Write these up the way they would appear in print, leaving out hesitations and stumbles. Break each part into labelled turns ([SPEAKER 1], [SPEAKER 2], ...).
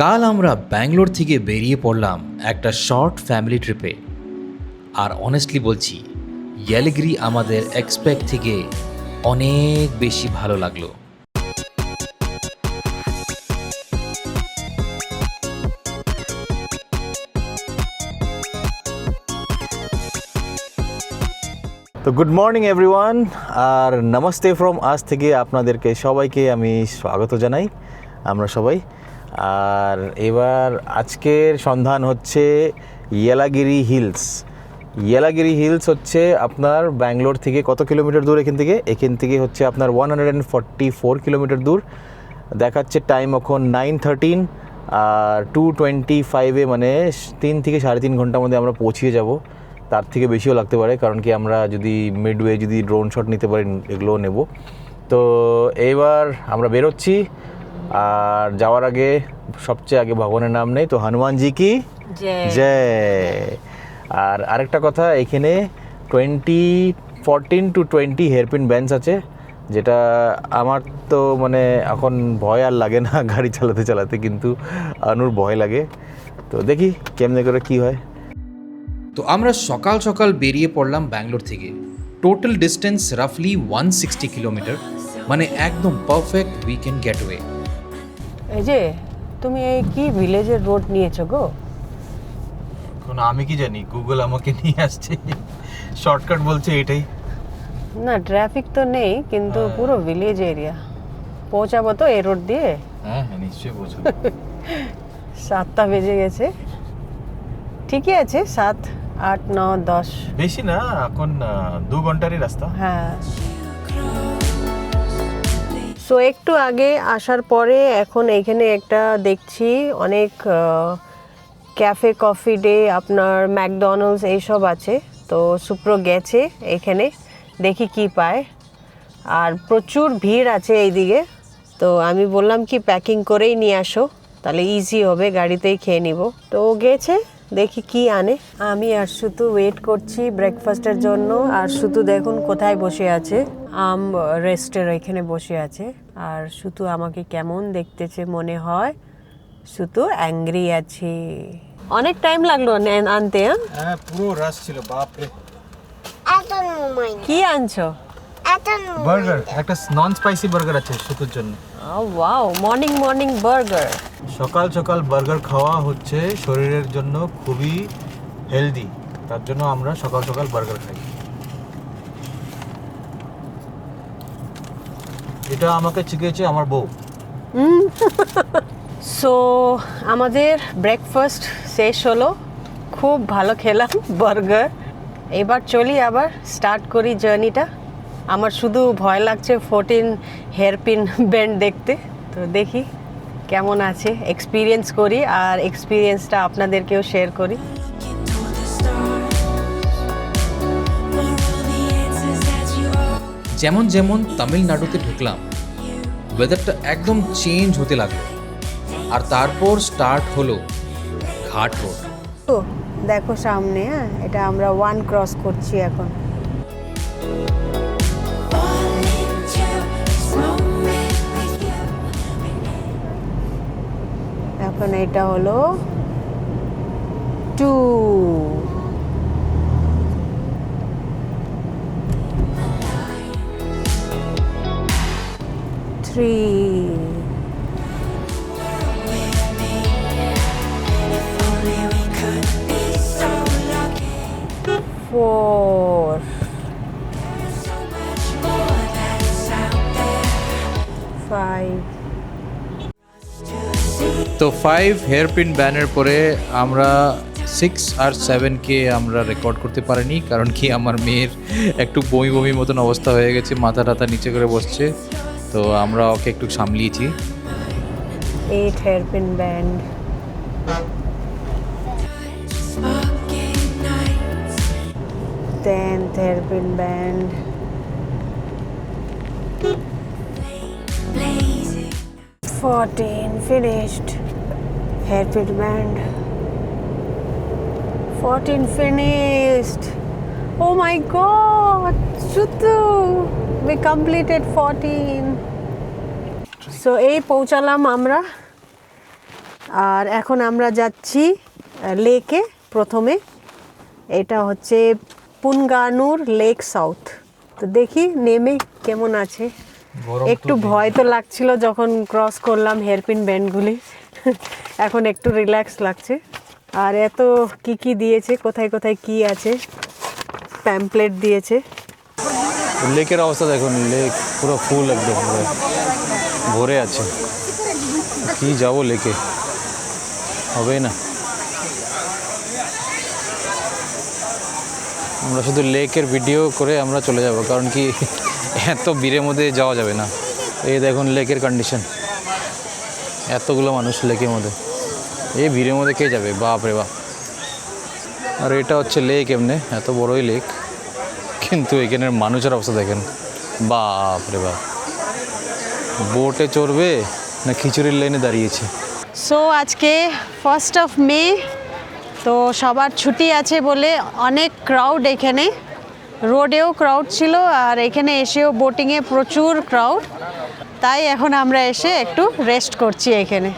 [SPEAKER 1] কাল আমরা ব্যাঙ্গালোর থেকে বেরিয়ে পড়লাম একটা শর্ট ফ্যামিলি ট্রিপে। আর অনেস্টলি বলছি, ইয়েলাগিরি আমাদের এক্সপেক্ট থেকে অনেক বেশি ভালো লাগলো।
[SPEAKER 2] তো গুড মর্নিং এভরিওয়ান, আর নমস্তে ফ্রম আজ থেকে আপনাদেরকে সবাইকে আমি স্বাগত জানাই। আমরা সবাই আর এবার আজকের সন্ধান হচ্ছে ইয়েলাগিরি হিলস। ইয়েলাগিরি হিলস হচ্ছে আপনার ব্যাঙ্গালোর থেকে কত কিলোমিটার দূর? এখান থেকে হচ্ছে আপনার 144 কিলোমিটার দূর। দেখাচ্ছে টাইম এখন 9:13 আর 2:25 মানে 3 থেকে 3.5 ঘন্টার মধ্যে আমরা পৌঁছিয়ে যাব। তার থেকে বেশিও লাগতে পারে, কারণ কি আমরা যদি মিডওয়ে যদি ড্রোন শট নিতে পারি এগুলোও নেব। তো এইবার আমরা বেরোচ্ছি, আর যাওয়ার আগে সবচেয়ে আগে ভগবানের নাম নেই, তো হনুমানজি কি জয়। আর আরেকটা কথা, এখানে 14 to 20 হেয়ারপিন বেঞ্চ আছে, যেটা আমার তো মানে এখন ভয় আর লাগে না গাড়ি চালাতে চালাতে, কিন্তু আনুর ভয় লাগে। তো দেখি কেমনে করে কি হয়।
[SPEAKER 1] তো আমরা সকাল সকাল বেরিয়ে পড়লাম ব্যাঙ্গালোর থেকে। টোটাল ডিস্টেন্স রাফলি 160 কিলোমিটার, মানে একদম পারফেক্ট উইকেন্ড গেটওয়ে।
[SPEAKER 3] এই যে তুমি এই কি ভিলেজের রোড নিয়েছো গো?
[SPEAKER 2] এখন আমি কি জানি, গুগল আমাকে নিয়ে আসছে, শর্টকাট বলছে এটাই।
[SPEAKER 3] না ট্রাফিক তো নেই, কিন্তু পুরো ভিলেজ এরিয়া। পৌঁছাবো তো এই রোড দিয়ে?
[SPEAKER 2] হ্যাঁ হ্যাঁ নিশ্চয়ই পৌঁছাবো।
[SPEAKER 3] 7টা বেজে গেছে, ঠিকই আছে। 7, 8, 9, 10
[SPEAKER 2] বেশি না, এখন 2 ঘন্টারই রাস্তা।
[SPEAKER 3] হ্যাঁ। সো একটু আগে আসার পরে এখন এইখানে একটা দেখছি অনেক ক্যাফে, কফি ডে, আপনার ম্যাকডোনাল্ডস এইসব আছে। তো সুপ্র গেছে এখানে, দেখি কি পায়। আর প্রচুর ভিড় আছে এইদিকে, তো আমি বললাম কি প্যাকিং করেই নিয়ে আসো, তাহলে ইজি হবে, গাড়িতেই খেয়ে নিব। তো ও গেছে, দেখি কি আনে। আমি আর শুধু ওয়েট করছি ব্রেকফাস্টের জন্য। আর শুধু দেখুন কোথায় বসে আছে, আম রেস্টের এখানে বসে আছে। আর শুধু আমাকে কেমন দেখতেছে মনে হয়, শুধু অ্যাংরি আছে। অনেক টাইম লাগলো আনতে।
[SPEAKER 2] হ্যাঁ পুরো রাশ ছিল, বাপ রে।
[SPEAKER 3] কি আনছো?
[SPEAKER 2] বার্গার, একটা নন স্পাইসি বার্গার আছে শুধুর জন্য।
[SPEAKER 3] Wow, morning morning burger.
[SPEAKER 2] সকাল সকাল বার্গার খাওয়া হচ্ছে শরীরের জন্য খুবই হেলদি, তার জন্য আমরা সকাল সকাল বার্গার খাই। এটা আমাকে শিখিয়েছে আমার বউ।
[SPEAKER 3] সো আমাদের ব্রেকফাস্ট শেষ হলো, খুব ভালো খেলাম বার্গার। এবার চলি, আবার স্টার্ট করি জার্নিটা। আমার শুধু ভয় লাগছে 14 হেয়ারপিন ব্যান্ড দেখতে। তো দেখি কেমন আছে, এক্সপিরিয়েন্স করি, আর এক্সপিরিয়েন্সটা আপনাদেরকেও শেয়ার করি।
[SPEAKER 1] যেমন যেমন তামিলনাড়ুতে ঢুকলাম, ওয়েদারটা একদম চেঞ্জ হতে লাগলো। আর তারপর স্টার্ট হলো ঘাট রোড।
[SPEAKER 3] তো দেখো সামনে, এটা আমরা 1 ক্রস করছি এখন। এখন এটা হলো 2। 3, 4, 5।
[SPEAKER 1] তো 5 হেয়ারপিন ব্যানের পরে আমরা 6 আর 7কে আমরা রেকর্ড করতে পারিনি, কারণ কি আমার মেয়ের একটু বমি বমি মতন অবস্থা হয়ে গেছে, মাথা টাথা নিচে করে বসছে। তো আমরা ওকে একটু সামলিয়েছি।
[SPEAKER 3] 8 hairpin band. 10th hairpin band. 14 finished. Hairpin band. 14 finished. Oh my God, Shuttu, we completed 14. So এই পৌঁছালাম আমরা আর এখন আমরা যাচ্ছি লেকে। প্রথমে এটা হচ্ছে পুনগানুর লেক সাউথ। তো দেখি নেমে কেমন আছে। একটু ভয় তো লাগছিল যখন ক্রস করলাম হেয়ারপিন ব্যান্ডগুলি, এখন একটু রিল্যাক্স লাগছে। আর এত কি দিয়েছে, কোথায় কোথায় কি আছে, প্যাম্পলেট দিয়েছে।
[SPEAKER 2] লেকের অবস্থা দেখুন, লেক পুরো ফুল একদম ভরে আছে। কি যাব লেকে, হবেই না। আমরা শুধু লেকের ভিডিও করে আমরা চলে যাব, কারণ কি এত ভিড়ের মধ্যে যাওয়া যাবে না। এই দেখুন লেকের কন্ডিশন, এতগুলো মানুষ লেকের মধ্যে, এই ভিড়ের মধ্যে কে যাবে, বাপ রে বাপ। আর এটা হচ্ছে লেক, এমনি এত বড়ই লেক, কিন্তু এখানের মানুষের অবস্থা দেখেন, বাপ রে বাপ। বোটে চড়বে না খিচুড়ির লাইনে দাঁড়িয়েছে।
[SPEAKER 3] সো আজকে 1st অফ মে, তো সবার ছুটি আছে বলে অনেক ক্রাউড এখানে। রোডেও ক্রাউড ছিল, আর এখানে এসেও বোটিংয়ে প্রচুর ক্রাউড। তাই এখন আমরা এসে একটু রেস্ট করছি এখানে।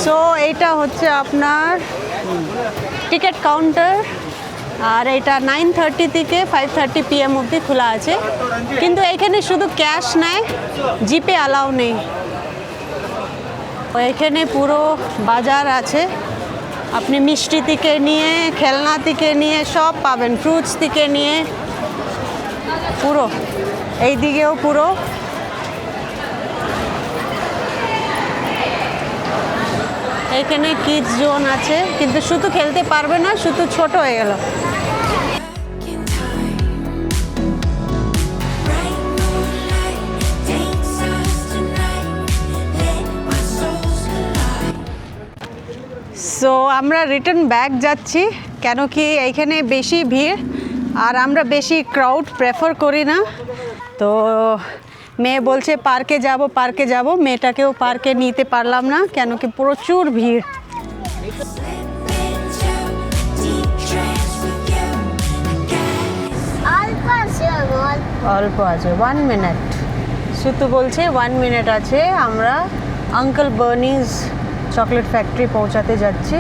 [SPEAKER 3] সো এইটা হচ্ছে আপনার টিকিট কাউন্টার, আর এটা 9:30 থেকে 5:30 PM অবধি খোলা আছে। কিন্তু এখানে শুধু ক্যাশ নেয়, জিপে অ্যালাউ নেই। এখানে পুরো বাজার আছে, আপনি মিষ্টি থেকে নিয়ে, খেলনা থেকে নিয়ে সব পাবেন, ফ্রুটস থেকে নিয়ে পুরো। এই দিকেও পুরো। এখানে কিডস জোন আছে, কিন্তু শুধু খেলতে পারবে না, শুধু ছোট হয়ে গেল। সো আমরা রিটার্ন ব্যাক যাচ্ছি, কেন কি এইখানে বেশি ভিড়, আর আমরা বেশি ক্রাউড প্রেফার করি না। তো মেয়ে বলছে পার্কে যাব, মেয়েটাকেও পার্কে নিতে পারলাম না, কেন কি প্রচুর ভিড়। অল্প আছে, 1 মিনিট শুধু বলছে, 1 মিনিট আছে। আমরা আঙ্কেল বার্নিজ চকলেট ফ্যাক্টরি পৌঁছাতে যাচ্ছি।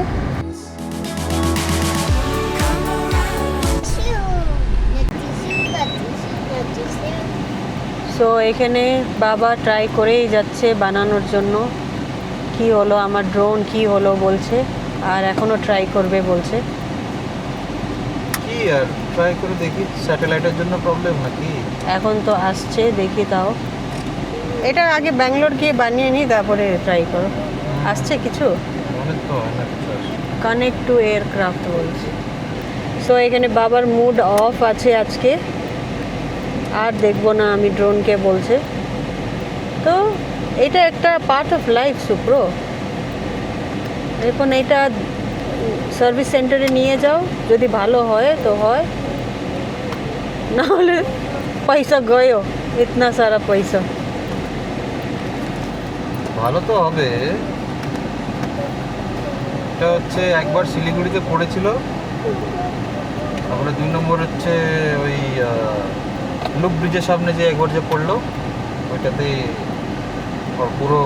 [SPEAKER 3] সো এখানে বাবা ট্রাই করেই যাচ্ছে বানানোর জন্য। কি হলো আমার ড্রোন, কি হলো বলছে, আর এখনও ট্রাই করবে বলছে।
[SPEAKER 2] কি আর ট্রাই করে দেখি, স্যাটেলাইটের জন্য প্রবলেম নাকি?
[SPEAKER 3] এখন তো আসছে, দেখি তাও। এটা আগে ব্যাঙ্গালোর গিয়ে বানিয়ে নিই, তারপরে ট্রাই করো। আসছে কিছু,
[SPEAKER 2] মনে তো হয় না কিছু আসে।
[SPEAKER 3] কানেক্ট টু এয়ারক্রাফট বলছে। সো এখানে বাবার মুড অফ আছে আজকে, আর দেখবো না আমি ড্রোনকে বলছে। তো এটা একটা পার্ট অফ লাইফ সুপ্র। এখন এটা সার্ভিস সেন্টারে নিয়ে যাও, যদি ভালো হয় তো হয়, না হলে পয়সা গয়ো, ইতনা সারা পয়সা।
[SPEAKER 2] ভালো তো হবে। এটা হচ্ছে একবার শিলিগুড়িতে পড়েছিল, তারপরে 2 নম্বর হচ্ছে ওই লুপ ব্রিজের সামনে যে একবার যে পড়লো, ওইটাতে ওর পুরো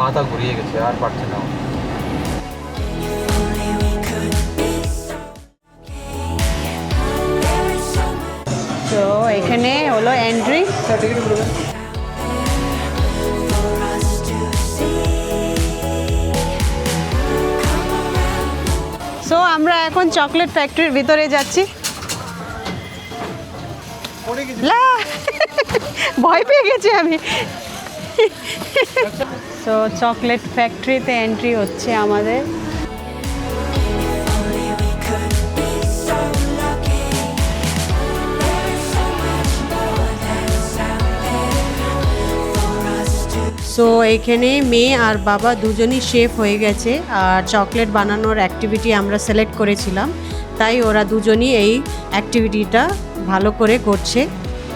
[SPEAKER 2] মাথা ঘুরিয়ে গেছে, আর পারছে না।
[SPEAKER 3] তো এখানে হলো এন্ট্রি। সো আমরা এখন চকলেট ফ্যাক্টরির ভিতরে যাচ্ছি। লা, ভয় পেয়ে গেছি আমি। তো চকলেট ফ্যাক্টরিতে এন্ট্রি হচ্ছে আমাদের। সো এখানে মেয়ে আর বাবা দুজনই শেফ হয়ে গেছে, আর চকলেট বানানোর অ্যাক্টিভিটি আমরা সিলেক্ট করেছিলাম, তাই ওরা দুজনই এই অ্যাক্টিভিটিটা ভালো করে করছে।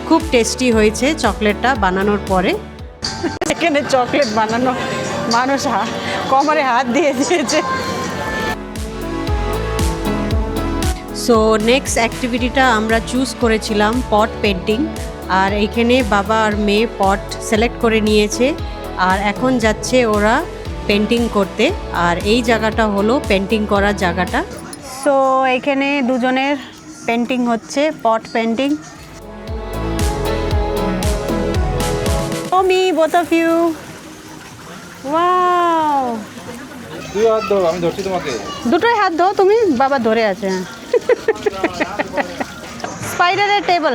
[SPEAKER 3] খুব টেস্টি হয়েছে চকলেটটা বানানোর পরে। এখানে চকলেট বানানো মানুষ কোমরে হাত দিয়ে দিয়েছে। সো নেক্সট অ্যাক্টিভিটিটা আমরা চুজ করেছিলাম পট পেন্টিং,
[SPEAKER 4] আর এইখানে বাবা আর মেয়ে পট সিলেক্ট করে নিয়েছে আর এখন যাচ্ছে ওরা পেন্টিং করতে। আর এই জায়গাটা হলো পেন্টিং করার জায়গাটা। সো এখানে দুজনের পেন্টিং হচ্ছে, পট পেন্টিং। মি both of you. ওয়াও,
[SPEAKER 1] তুই হাত ধরো, আমি ধরছি তোমাকে।
[SPEAKER 4] দুটোই হাত ধো তুমি, বাবা ধরে আছে। স্পাইডারের টেবিল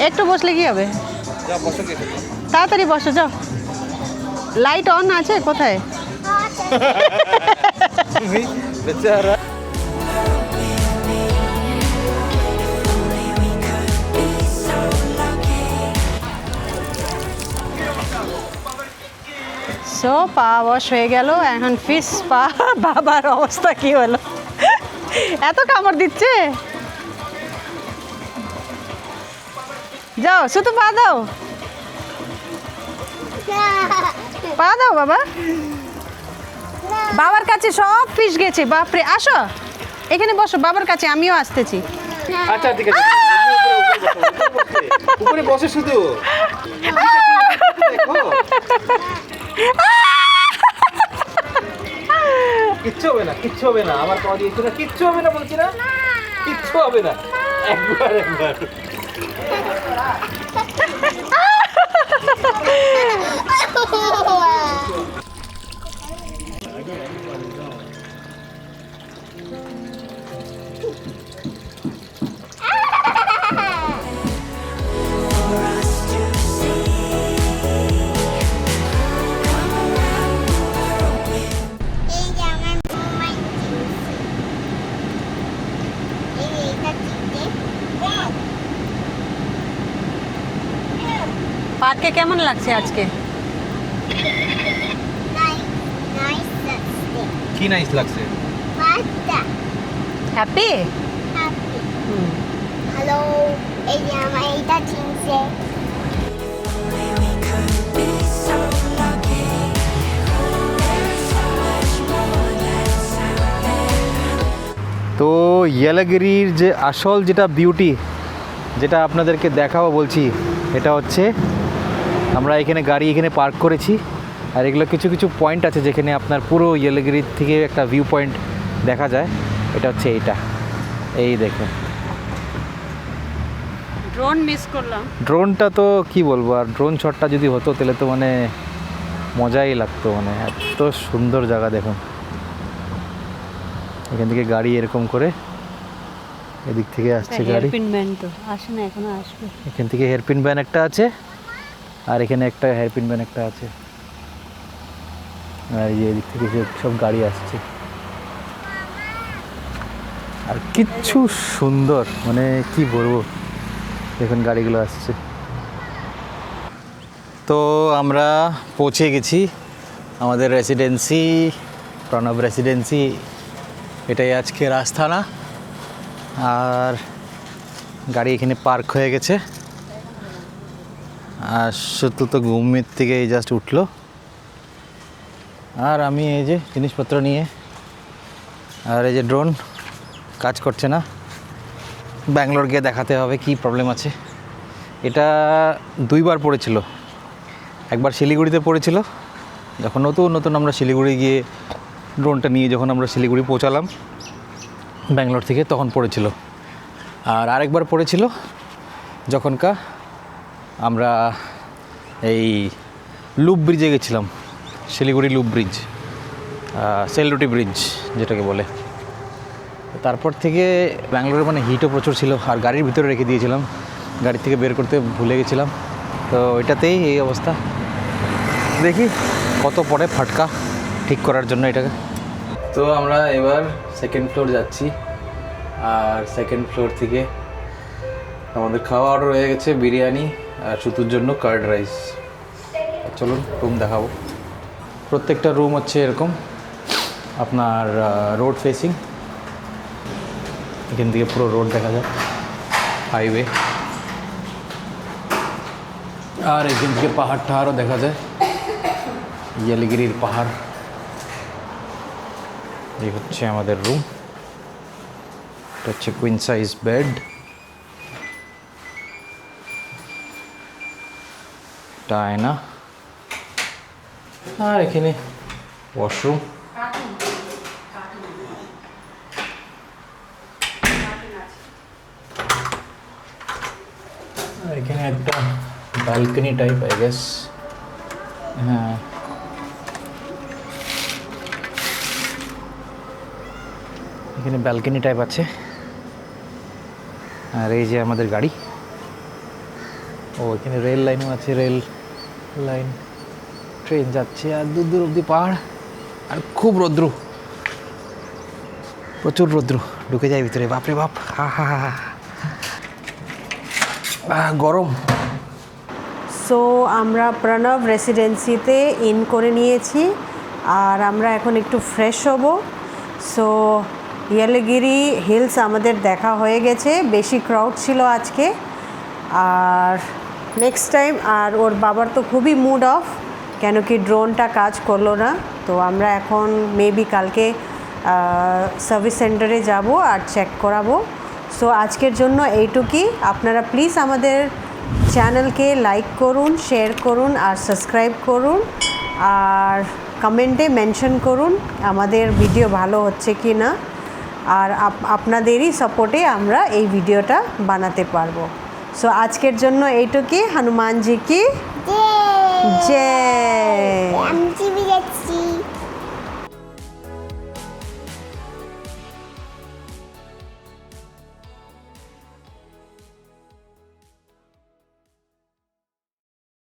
[SPEAKER 4] একটু বসলে কি হবে? তাড়াতাড়ি বসো, যাও। লাইট অন আছে কোথায়?
[SPEAKER 1] বেচারা।
[SPEAKER 4] সো পা ওয়াশ হয়ে গেল, এখন ফিশ পা। বাবার অবস্থা কি হলো? এত কামড় দিচ্ছে। যাও, শুধু পা দাও, পা দাও বাবা। বাবার কাছে সব ফিশ গেছে, বাপরে। আসো এখানে বসো বাবার কাছে, আমিও আসতেছি।
[SPEAKER 1] আচ্ছা ঠিক আছে, উপরে বসে শুধু। কিচ্ছু হবে না, কিচ্ছু হবে না, আমার পাওয়া দিয়েছে না, কিচ্ছু হবে না বলছি না, কিচ্ছু হবে না। একবার একবার
[SPEAKER 4] পার্কে কেমন লাগছে আজকে?
[SPEAKER 1] কি নাইস লাগছে।
[SPEAKER 4] হ্যাপি?
[SPEAKER 5] হ্যালো, এই যে আমার এইটা চিনছে।
[SPEAKER 2] তো ইয়েলাগিরির যে আসল যেটা বিউটি, যেটা আপনাদেরকে দেখাবো বলছি, এটা হচ্ছে আমরা এখানে গাড়ি এখানে পার্ক করেছি। আর এগুলো কিছু কিছু পয়েন্ট আছে যেখানে আপনার পুরো ইয়েলাগিরির থেকে একটা ভিউ পয়েন্ট দেখা যায়। এটা হচ্ছে এইটা, এই দেখুন।
[SPEAKER 4] ড্রোন মিস করলাম।
[SPEAKER 2] ড্রোনটা তো কি বলবো, আর ড্রোন শটটা যদি হতো তাহলে তো মানে মজাই লাগতো। মানে এত সুন্দর জায়গা দেখুন। এখান থেকে গাড়ি এরকম করে এদিক থেকে আসছে গাড়ি।
[SPEAKER 4] হেয়ারপিন ব্যান্ড তো আসে না, এখনো আসবে।
[SPEAKER 2] এখান থেকে হেয়ারপিন ব্যান একটা আছে, আর এখানে একটা হেয়ারপিন ব্যান একটা আছে। আর এই এদিক থেকে সব গাড়ি আসছে। আর কিচ্ছু সুন্দর, মানে কি বলবো, দেখুন গাড়িগুলো আসছে। তো আমরা পৌঁছে গেছি আমাদের রেসিডেন্সি, প্রণব রেসিডেন্সি। এটাই আজকের আস্থানা। আর গাড়ি এখানে পার্ক হয়ে গেছে। আর শুধু তো ঘুমের থেকে এই জাস্ট উঠলো। আর আমি এই যে জিনিসপত্র নিয়ে, আর এই যে ড্রোন কাজ করছে না, ব্যাঙ্গালোর গিয়ে দেখাতে হবে কি প্রবলেম আছে। এটা দুইবার পড়েছিল, একবার শিলিগুড়িতে পড়েছিল যখন নতুন নতুন আমরা শিলিগুড়ি গিয়ে ড্রোনটা নিয়ে যখন আমরা শিলিগুড়ি পৌঁছালাম ব্যাঙ্গালোর থেকে, তখন পড়েছিল। আর আরেকবার পড়েছিল যখনকা আমরা এই লুপ ব্রিজে গেছিলাম, শিলিগুড়ি লুপ ব্রিজ, সেলরুটি ব্রিজ যেটাকে বলে। তারপর থেকে ব্যাঙ্গালোরে মানে হিটও প্রচুর ছিল, আর গাড়ির ভিতরে রেখে দিয়েছিলাম, গাড়ি থেকে বের করতে ভুলে গেছিলাম। তো এটাতেই এই অবস্থা। দেখি কত পড়ে ফাটকা ঠিক করার জন্য এটাকে। তো আমরা এবার সেকেন্ড ফ্লোর যাচ্ছি। আর সেকেন্ড ফ্লোর থেকে আমাদের খাওয়া অর্ডার হয়ে গেছে, বিরিয়ানি আর শুতুর জন্য কার্ড রাইস। চলুন রুম দেখাবো। প্রত্যেকটা রুম হচ্ছে এরকম আপনার রোড ফেসিং। এখান থেকে পুরো রোড দেখা যায়, হাইওয়ে। আর এখান থেকে পাহাড় টাহাড়ও দেখা যায়, ইয়েলাগিরির পাহাড়। এই হচ্ছে আমাদের রুম। এটা হচ্ছে কুইন সাইজ বেড। একটা আয়না, আর এখানে ওয়াশরুম। আর এখানে একটা ব্যালকনি টাইপ আই গেস। হ্যাঁ, এখানে ব্যালকনি টাইপ আছে। আর এই যে আমাদের গাড়ি। ও এখানে রেল লাইনও আছে, রেল লাইন, ট্রেন যাচ্ছে। আর দূর দূর অব্দি পাহাড়, আর খুব রৌদ্র, প্রচুর রৌদ্র, ঢুকে যায় ভিতরে। বাপরে বাপ, হা হা হা, গরম।
[SPEAKER 4] সো আমরা প্রণব রেসিডেন্সিতে ইন করে নিয়েছি, আর আমরা এখন একটু ফ্রেশ হব। সো ইয়েলগিরি হিলস আমাদের দেখা হয়ে গেছে, বেশি ক্রাউড ছিল আজকে। আর নেক্সট টাইম, আর ওর বাবার তো খুবই মুড অফ, কেন কি ড্রোনটা কাজ করলো না। তো আমরা এখন মেবি কালকে সার্ভিস সেন্টারে যাব আর চেক করাবো। সো আজকের জন্য এইটুকুই। আপনারা প্লিজ আমাদের চ্যানেলকে লাইক করুন, শেয়ার করুন আর সাবস্ক্রাইব করুন, আর কমেন্টে মেনশন করুন আমাদের ভিডিও ভালো হচ্ছে কি না। আর আপনাদেরই সাপোর্টে আমরা এই ভিডিওটা বানাতে পারবো। সো আজকের জন্য এইটুকুই। হনুমানজি কি
[SPEAKER 5] Yay!
[SPEAKER 4] জয়।
[SPEAKER 5] আমি টিভি দেখছি।